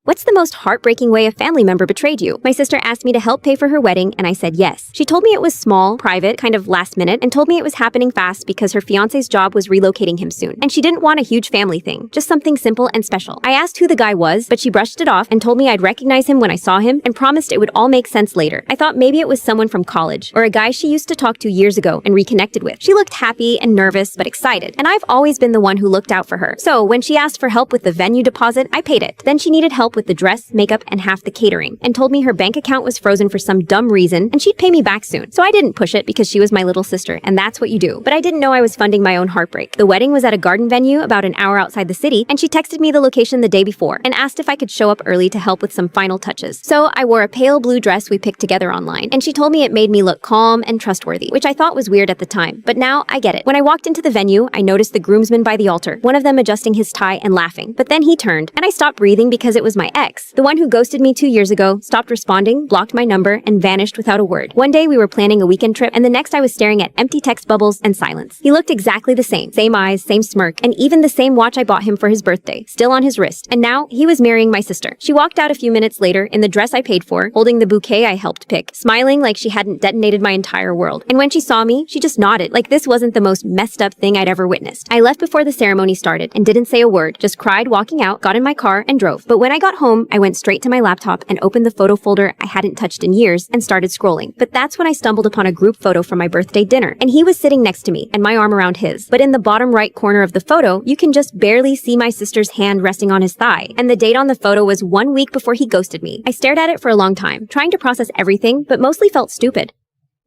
What's the most heartbreaking way a family member betrayed you? My sister asked me to help pay for her wedding, and I said yes. She told me it was small, private, kind of last minute, and told me it was happening fast because her fiance's job was relocating him soon. And she didn't want a huge family thing, just something simple and special. I asked who the guy was, but she brushed it off and told me I'd recognize him when I saw him and promised it would all make sense later. I thought maybe it was someone from college or a guy she used to talk to years ago and reconnected with. She looked happy and nervous, but excited, and I've always been the one who looked out for her. So when she asked for help with the venue deposit, I paid it. Then she needed help with the dress, makeup, and half the catering, and told me her bank account was frozen for some dumb reason and she'd pay me back soon. So I didn't push it because she was my little sister, and that's what you do. But I didn't know I was funding my own heartbreak. The wedding was at a garden venue about an hour outside the city, and she texted me the location the day before and asked if I could show up early to help with some final touches. So I wore a pale blue dress we picked together online, and she told me it made me look calm and trustworthy, which I thought was weird at the time, but now I get it. When I walked into the venue, I noticed the groomsmen by the altar, one of them adjusting his tie and laughing, but then he turned, and I stopped breathing because it was my ex, the one who ghosted me 2 years ago, stopped responding, blocked my number, and vanished without a word. One day we were planning a weekend trip, and the next I was staring at empty text bubbles and silence. He looked exactly the same eyes, same smirk, and even the same watch I bought him for his birthday, still on his wrist. And now he was marrying my sister. She walked out a few minutes later in the dress I paid for, holding the bouquet I helped pick, smiling like she hadn't detonated my entire world. And when she saw me, she just nodded, like this wasn't the most messed up thing I'd ever witnessed. I left before the ceremony started and didn't say a word, just cried walking out, got in my car, and drove. But when I got home, I went straight to my laptop and opened the photo folder I hadn't touched in years and started scrolling. But that's when I stumbled upon a group photo from my birthday dinner, and he was sitting next to me and my arm around his. But in the bottom right corner of the photo, you can just barely see my sister's hand resting on his thigh, and the date on the photo was 1 week before he ghosted me. I stared at it for a long time, trying to process everything, but mostly felt stupid.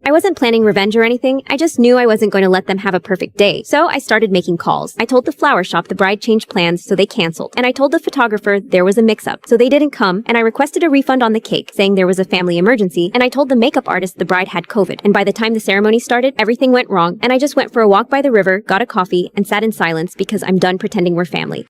I wasn't planning revenge or anything, I just knew I wasn't going to let them have a perfect day. So I started making calls. I told the flower shop the bride changed plans, so they canceled. And I told the photographer there was a mix-up, so they didn't come, and I requested a refund on the cake, saying there was a family emergency, and I told the makeup artist the bride had COVID. And by the time the ceremony started, everything went wrong, and I just went for a walk by the river, got a coffee, and sat in silence because I'm done pretending we're family.